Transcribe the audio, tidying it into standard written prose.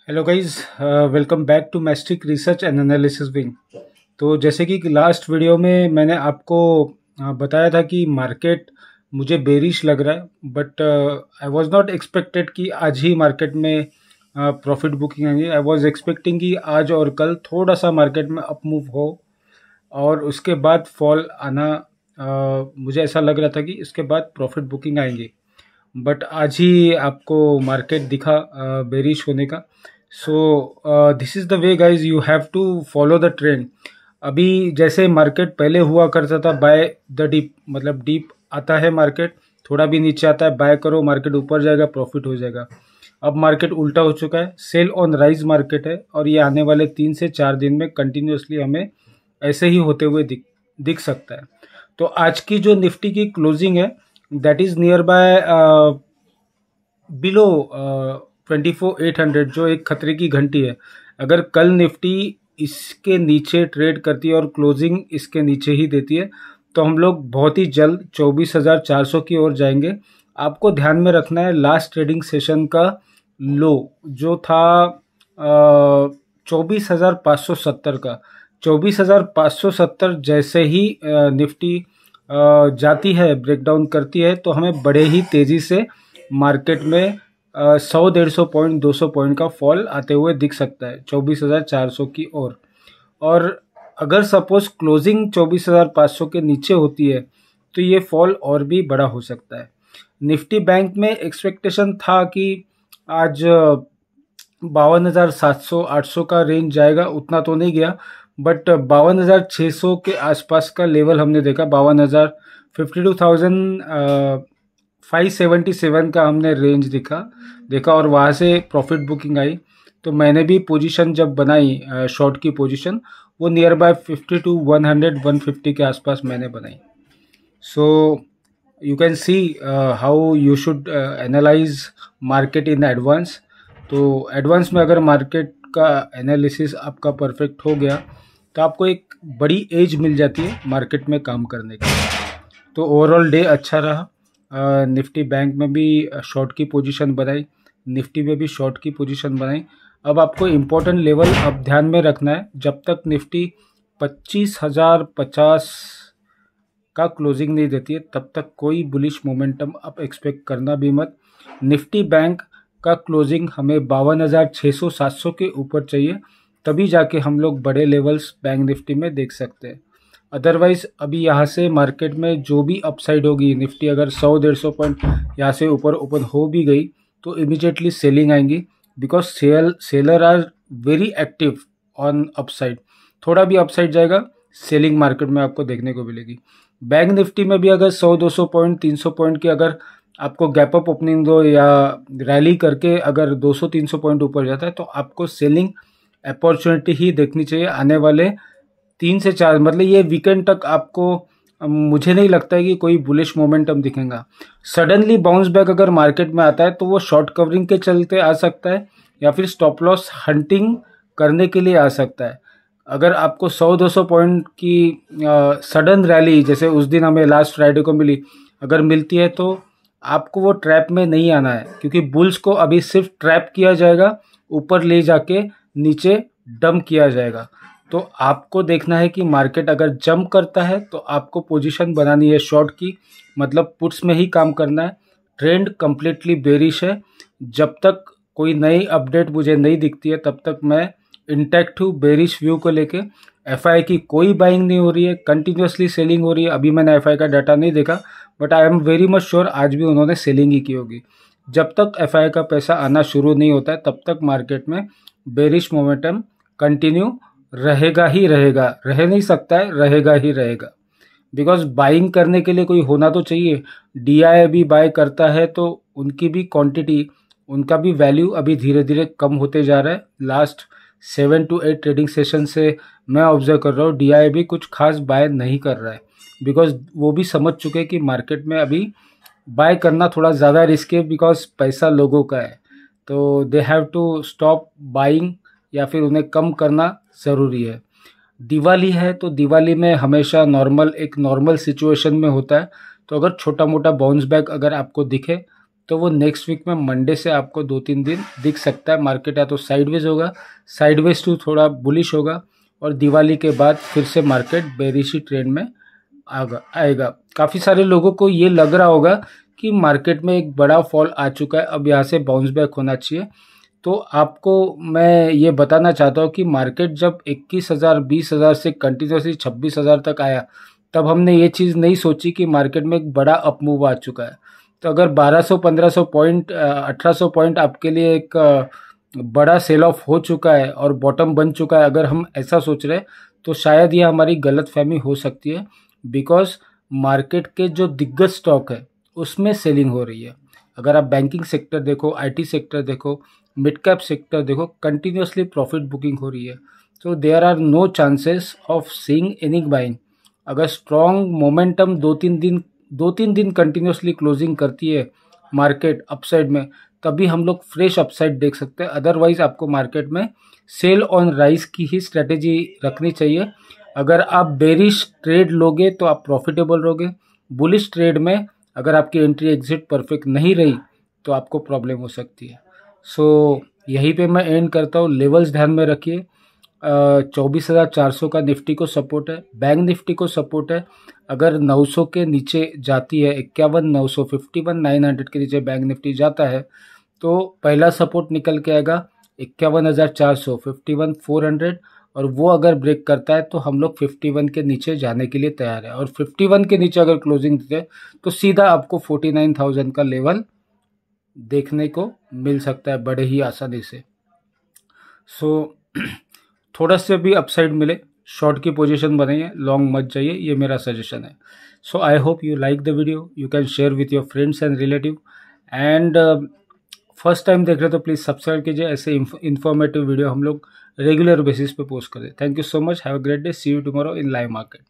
Hello guys, welcome back to Mastic research and analysis wing. तो जैसे कि last video में मैंने आपको बताया था कि मार्केट मुझे बेरिश लग रहा है, but I was not expected कि आज ही मार्केट में प्रॉफिट बुकिंग आएंगे। आई वाज एक्सपेक्टिंग कि आज और कल थोड़ा सा मार्केट में अप मूव हो और उसके बाद फॉल आना। मुझे ऐसा लग रहा था कि इसके बाद प्रॉफिट बुकिंग आएंगी, बट आज ही आपको मार्केट दिखा बेरिश होने का। So this is the way guys, you have to follow the trend. अभी जैसे मार्केट पहले हुआ करता था बाय द डीप, मतलब डीप आता है मार्केट, थोड़ा भी नीचे आता है बाय करो, मार्केट ऊपर जाएगा प्रॉफिट हो जाएगा। अब मार्केट उल्टा हो चुका है, सेल ऑन राइज मार्केट है और ये आने वाले 3 से 4 दिन में कंटिन्यूसली हमें ऐसे ही होते हुए दिख सकता है। तो आज की जो निफ्टी की क्लोजिंग है, that is near by below 24,800, जो एक खतरे की घंटी है। अगर कल निफ्टी इसके नीचे ट्रेड करती है और क्लोजिंग इसके नीचे ही देती है तो हम लोग बहुत ही जल्द 24,400 की ओर जाएंगे। आपको ध्यान में रखना है लास्ट ट्रेडिंग सेशन का लो जो था 24,570 का। 24,570 जैसे ही निफ्टी जाती है, ब्रेकडाउन करती है, तो हमें बड़े ही तेज़ी से मार्केट में 100-150 पॉइंट 200 पॉइंट का फॉल आते हुए दिख सकता है 24,400 की ओर। और अगर सपोज क्लोजिंग 24,500 के नीचे होती है तो ये फॉल और भी बड़ा हो सकता है। निफ्टी बैंक में एक्सपेक्टेशन था कि आज 52,700-800 का रेंज जाएगा, उतना तो नहीं गया, बट 52,600 के आसपास का लेवल हमने देखा। 52,577 का हमने रेंज देखा और वहाँ से प्रॉफिट बुकिंग आई। तो मैंने भी पोजीशन जब बनाई, शॉर्ट की पोजीशन, वो नियर बाय 50 to 100 150 के आसपास मैंने बनाई। So you can see how you should analyse market in advance. तो एडवांस में अगर मार्केट का एनालिसिस आपका परफेक्ट हो गया तो आपको एक बड़ी एज मिल जाती है मार्केट में काम करने की। तो ओवरऑल डे अच्छा रहा। निफ्टी बैंक में भी शॉर्ट की पोजीशन बनाई, निफ्टी में भी शॉर्ट की पोजीशन बनाई। अब आपको इम्पोर्टेंट लेवल अब ध्यान में रखना है, जब तक निफ्टी 25,050 का क्लोजिंग नहीं देती है तब तक कोई बुलिश मोमेंटम आप एक्सपेक्ट करना भी मत। निफ्टी बैंक का क्लोजिंग हमें 52,600-700 के ऊपर चाहिए, तभी जाके हम लोग बड़े लेवल्स बैंक निफ्टी में देख सकते हैं। अदरवाइज अभी यहाँ से मार्केट में जो भी अपसाइड होगी, निफ्टी अगर 100-150 पॉइंट यहाँ से ऊपर ओपन हो भी गई तो इमीडिएटली सेलिंग आएंगी, because seller are very active on upside. थोड़ा भी अपसाइड जाएगा सेलिंग मार्केट में आपको देखने को मिलेगी। बैंक निफ्टी में भी अगर 100-200 पॉइंट 300 पॉइंट की अगर आपको गैप अप ओपनिंग दो या रैली करके अगर 200-300 पॉइंट ऊपर जाता है तो आपको सेलिंग अपॉर्चुनिटी ही देखनी चाहिए आने वाले 3 से 4, मतलब ये वीकेंड तक। आपको मुझे नहीं लगता है कि कोई बुलिश मोमेंटम दिखेगा। सडनली बाउंस बैक अगर मार्केट में आता है तो वो शॉर्ट कवरिंग के चलते आ सकता है या फिर स्टॉप लॉस हंटिंग करने के लिए आ सकता है। अगर आपको 100-200 पॉइंट की सडन रैली जैसे उस दिन हमें लास्ट फ्राइडे को मिली, अगर मिलती है तो आपको वो ट्रैप में नहीं आना है, क्योंकि बुल्स को अभी सिर्फ ट्रैप किया जाएगा, ऊपर ले जाके नीचे डंप किया जाएगा। तो आपको देखना है कि मार्केट अगर जंप करता है तो आपको पोजीशन बनानी है शॉर्ट की, मतलब पुट्स में ही काम करना है। ट्रेंड कंप्लीटली बेरिश है, जब तक कोई नई अपडेट मुझे नहीं दिखती है तब तक मैं इंटैक्ट हूँ बेरिश व्यू को लेके। एफआई की कोई बाइंग नहीं हो रही है, कंटिन्यूसली सेलिंग हो रही है। अभी मैंने एफआई का डाटा नहीं देखा, but I am very much sure आज भी उन्होंने सेलिंग ही की होगी। जब तक एफआई का पैसा आना शुरू नहीं होता है तब तक मार्केट में बेरिश मोमेंटम कंटिन्यू रहेगा ही रहेगा, रह नहीं सकता है, रहेगा ही रहेगा। बिकॉज बाइंग करने के लिए कोई होना तो चाहिए। डीआई भी बाय करता है तो उनकी भी क्वांटिटी, उनका भी वैल्यू अभी धीरे धीरे कम होते जा रहा है। लास्ट 7 to 8 ट्रेडिंग सेशन से मैं ऑब्जर्व कर रहा हूँ डीआई भी कुछ खास बाय नहीं कर रहा है, बिकॉज वो भी समझ चुके हैं कि मार्केट में अभी बाय करना थोड़ा ज़्यादा रिस्क है, बिकॉज पैसा लोगों का है। तो they have to stop buying या फिर उन्हें कम करना ज़रूरी है। दिवाली है तो दिवाली में हमेशा एक नॉर्मल सिचुएशन में होता है। तो अगर छोटा मोटा बाउंस बैक अगर आपको दिखे तो वो नेक्स्ट वीक में मंडे से आपको 2-3 दिन दिख सकता है। मार्केट या तो साइडवेज होगा, साइडवेज टू थोड़ा बुलिश होगा, और दिवाली के बाद फिर से मार्केट बेरिश ट्रेंड में आएगा। काफ़ी सारे लोगों को ये लग रहा होगा कि मार्केट में एक बड़ा फॉल आ चुका है, अब यहाँ से बाउंस बैक होना चाहिए। तो आपको मैं ये बताना चाहता हूँ कि मार्केट जब 21,000 20,000 से कंटिन्यूसली 26,000 तक आया, तब हमने ये चीज़ नहीं सोची कि मार्केट में एक बड़ा अप मूव आ चुका है। तो अगर 1200-1500 पॉइंट 1800 पॉइंट आपके लिए एक बड़ा सेल ऑफ हो चुका है और बॉटम बन चुका है, अगर हम ऐसा सोच रहे हैं तो शायद ये हमारी गलतफहमी हो सकती है। बिकॉज मार्केट के जो दिग्गज स्टॉक है उसमें सेलिंग हो रही है। अगर आप बैंकिंग सेक्टर देखो, आईटी सेक्टर देखो, मिड कैप सेक्टर देखो, कंटिन्यूसली प्रॉफिट बुकिंग हो रही है। तो there are no chances of seeing any buying. अगर स्ट्रॉन्ग मोमेंटम 2-3 दिन कंटिन्यूसली क्लोजिंग करती है मार्केट अपसाइड में, तभी हम लोग फ्रेश अपसाइड देख सकते हैं। अदरवाइज आपको मार्केट में सेल ऑन राइज की ही स्ट्रेटेजी रखनी चाहिए। अगर आप बेरिश ट्रेड लोगे तो आप प्रॉफिटेबल रहोगे। बुलिश ट्रेड में अगर आपकी एंट्री एग्जिट परफेक्ट नहीं रही तो आपको प्रॉब्लम हो सकती है। सो यहीं पे मैं एंड करता हूँ। लेवल्स ध्यान में रखिए। 24,400 का निफ्टी को सपोर्ट है, बैंक निफ्टी को सपोर्ट है। अगर 900 के नीचे जाती है, 51,900 51,900 के नीचे बैंक निफ्टी जाता है, तो पहला सपोर्ट निकल के आएगा 51,400 51,400, और वो अगर ब्रेक करता है तो हम लोग 51 के नीचे जाने के लिए तैयार है। और 51 के नीचे अगर क्लोजिंग देते हैं तो सीधा आपको 49,000 का लेवल देखने को मिल सकता है बड़े ही आसानी से। सो थोड़ा से भी अपसाइड मिले, शॉर्ट की पोजीशन बनाइए, लॉन्ग मत जाइए, ये मेरा सजेशन है। So I hope you like the video. You can share with your friends and relative. And first time देख रहे हो तो प्लीज़ सब्सक्राइब कीजिए। ऐसे इन्फॉर्मेटिव वीडियो हम लोग रेगुलर बेसिस पे पोस्ट करें। Thank you so much. Have a great day. See you tomorrow in live market.